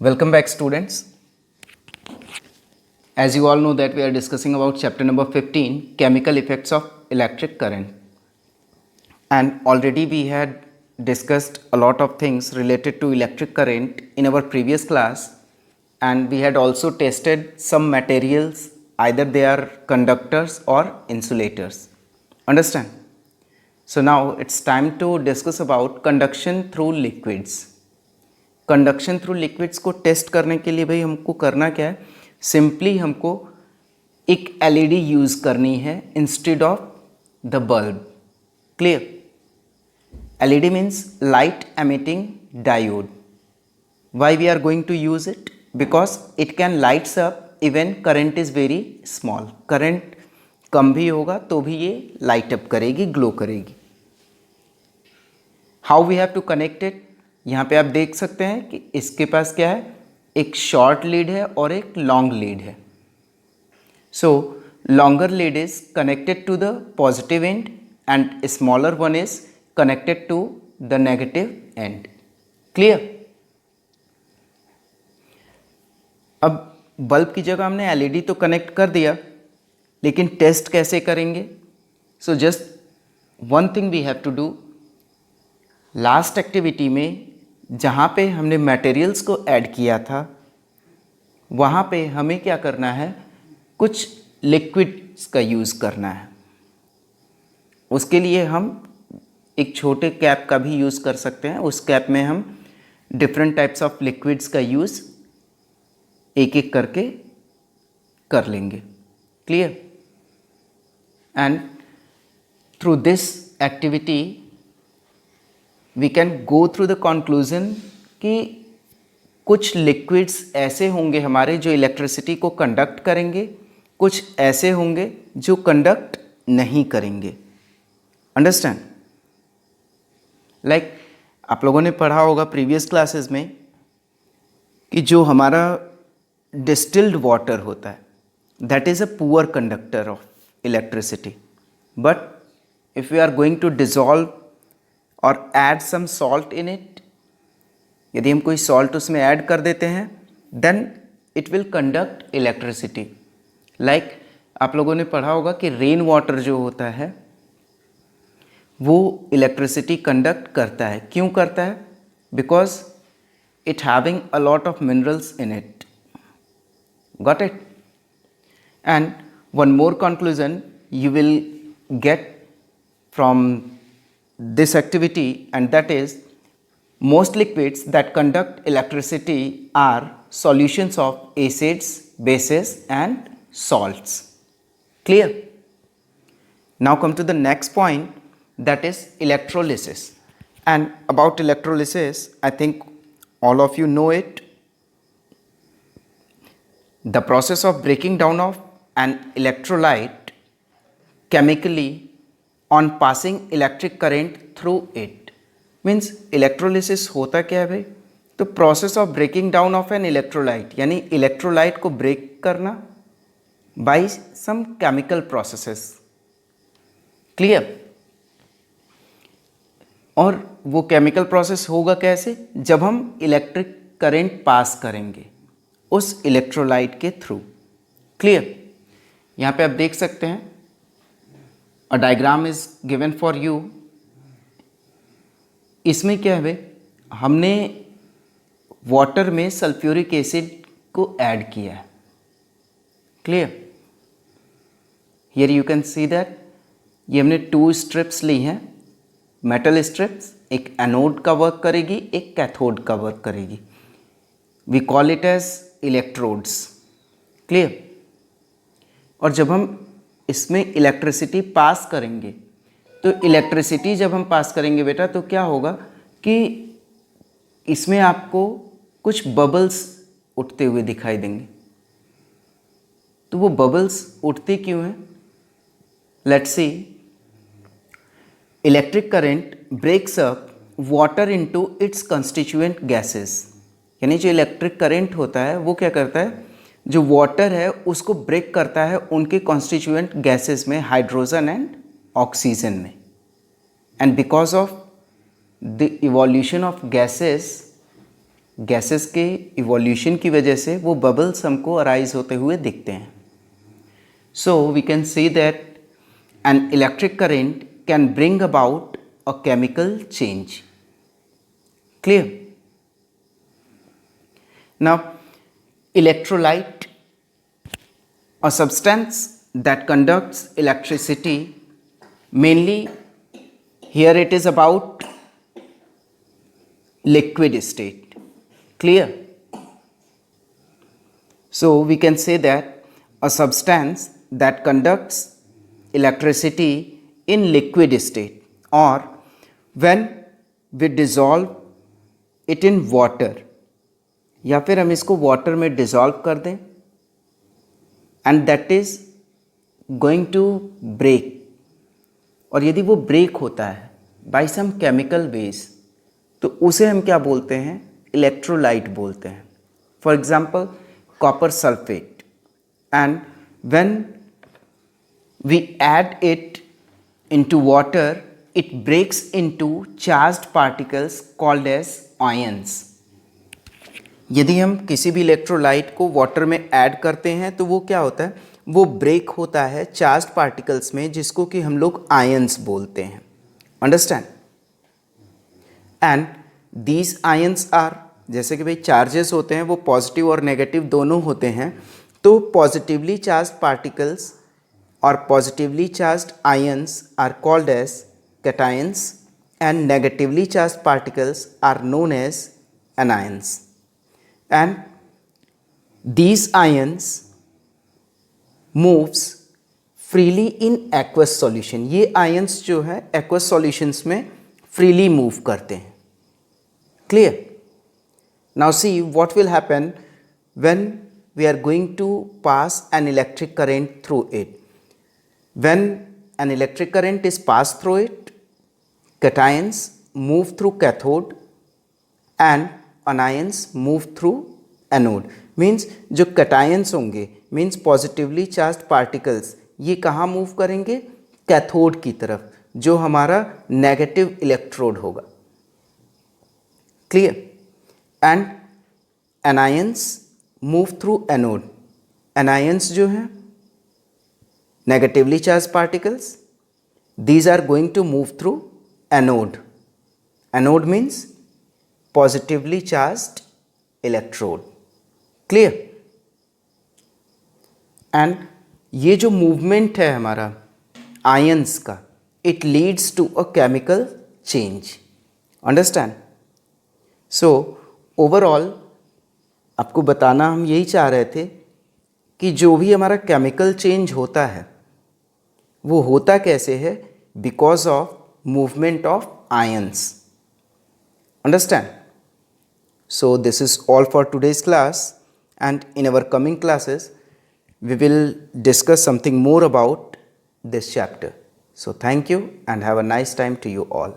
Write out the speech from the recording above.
Welcome back, students. As you all know that we are discussing about chapter number 15, chemical effects of electric current. And already we had discussed a lot of things related to electric current in our previous class, and we had also tested some materials, either they are conductors or insulators. Understand? So now it's time to discuss about conduction through liquids. Conduction through liquids को test करने के लिए भाई हमको करना क्या है, simply हमको एक एलईडी यूज़ करनी है instead of the bulb. Clear? LED means light emitting diode. Why we are going to use it? Because it can lights up even current is very small. Current कम भी होगा तो भी ये लाइट अप करेगी, glow करेगी. How we have to connect it? यहाँ पे आप देख सकते हैं कि इसके पास क्या है, एक शॉर्ट लीड है और एक लॉन्ग लीड है. So longer lead is connected to the positive end and smaller one is connected to the negative end. Clear? अब बल्ब की जगह हमने एलईडी तो कनेक्ट कर दिया, लेकिन टेस्ट कैसे करेंगे? So just one thing we have to do. Last activity में जहाँ पे हमने मटेरियल्स को ऐड किया था, वहाँ पे हमें क्या करना है, कुछ लिक्विड्स का यूज़ करना है. उसके लिए हम एक छोटे कैप का भी यूज़ कर सकते हैं. उस कैप में हम डिफरेंट टाइप्स ऑफ लिक्विड्स का यूज़ एक एक करके कर लेंगे. Clear? And through this activity we can go through the conclusion कि कुछ लिक्विड्स ऐसे होंगे हमारे जो इलेक्ट्रिसिटी को कंडक्ट करेंगे, कुछ ऐसे होंगे जो कंडक्ट नहीं करेंगे. अंडरस्टैंड? लाइक आप लोगों ने पढ़ा होगा प्रीवियस क्लासेस में कि जो हमारा डिस्टिल्ड वाटर होता है, that is a poor conductor of electricity. But if we are going to dissolve or add some salt in it, यदि हम कोई सॉल्ट उसमें ऐड कर देते हैं, then it will conduct electricity. Like आप लोगों ने पढ़ा होगा कि रेन वाटर जो होता है वो इलेक्ट्रिसिटी कंडक्ट करता है. क्यों करता है? Because it having a lot of minerals in it. Got it? And one more conclusion you will get from this activity, and that is most liquids that conduct electricity are solutions of acids, bases and salts. Clear? Now come to the next point, that is electrolysis. And about electrolysis, I think all of you know it. The process of breaking down of an electrolyte chemically on passing electric current through it. Means electrolysis होता क्या है भाई? तो process of breaking down of an electrolyte, यानी electrolyte को break करना by some chemical processes. Clear? और वो chemical process होगा कैसे? जब हम electric current pass करेंगे उस electrolyte के through. Clear? यहाँ पे आप देख सकते हैं, a diagram is given for you. इसमें क्या है भाई, हमने वाटर में सल्फ्यूरिक एसिड को ऐड किया है. Clear? Here you can see that ये हमने 2 स्ट्रिप्स ली हैं, मेटल स्ट्रिप्स. एक एनोड का वर्क करेगी, एक कैथोड का वर्क करेगी. We call it as electrodes. Clear? और जब हम इसमें इलेक्ट्रिसिटी पास करेंगे, तो इलेक्ट्रिसिटी जब हम पास करेंगे बेटा, तो क्या होगा कि इसमें आपको कुछ बबल्स उठते हुए दिखाई देंगे. तो वो बबल्स उठते क्यों हैं? Let's see. Electric current breaks up water into its constituent gases. यानी जो इलेक्ट्रिक करंट होता है वो क्या करता है, जो वाटर है उसको ब्रेक करता है उनके कॉन्स्टिट्यूएंट गैसेस में, हाइड्रोजन एंड ऑक्सीजन में. And because of the evolution of gases gases के इवोल्यूशन की वजह से वो बबल्स हमको अराइज होते हुए दिखते हैं. So we can see that an electric current can bring about a chemical change. Clear? Now electrolyte, a substance that conducts electricity, mainly here it is about liquid state. Clear? So we can say that a substance that conducts electricity in liquid state, or when we dissolve it in water, या फिर हम इसको water में dissolve कर दें, and that is going to break. और यदि वो ब्रेक होता है बाय सम केमिकल वेज, तो उसे हम क्या बोलते हैं? इलेक्ट्रोलाइट बोलते हैं. For example copper sulphate, and when we add it into water, it breaks into charged particles called as ions. यदि हम किसी भी इलेक्ट्रोलाइट को वाटर में ऐड करते हैं तो वो क्या होता है? वो ब्रेक होता है चार्ज्ड पार्टिकल्स में, जिसको कि हम लोग आयंस बोलते हैं. Understand? And these ions are, जैसे कि भाई चार्जेस होते हैं वो पॉजिटिव और नेगेटिव दोनों होते हैं, तो पॉजिटिवली चार्ज्ड पार्टिकल्स और positively charged ions are called as cations, and negatively charged particles are known as anions. And these ions moves freely in aqueous solution. ये ions जो है aqueous solutions में freely move करते हैं. Clear? Now see what will happen when we are going to pass an electric current through it. When an electric current is passed through it, cations move through cathode and anions move through anode. Means जो cations होंगे, means positively charged particles, ये कहाँ move करेंगे? Cathode की तरफ, जो हमारा negative electrode होगा. Clear? And anions move through anode. Anions जो है negatively charge particles, these are going to move through anode. Anode means positively charged electrode. Clear? And ये जो मूवमेंट है हमारा आयंस का, it leads to a chemical change. Understand? So overall आपको बताना हम यही चाह रहे थे कि जो भी हमारा केमिकल चेंज होता है वो होता कैसे है? Because of movement of ions. Understand? So this is all for today's class, and in our coming classes we will discuss something more about this chapter. So thank you and have a nice time to you all.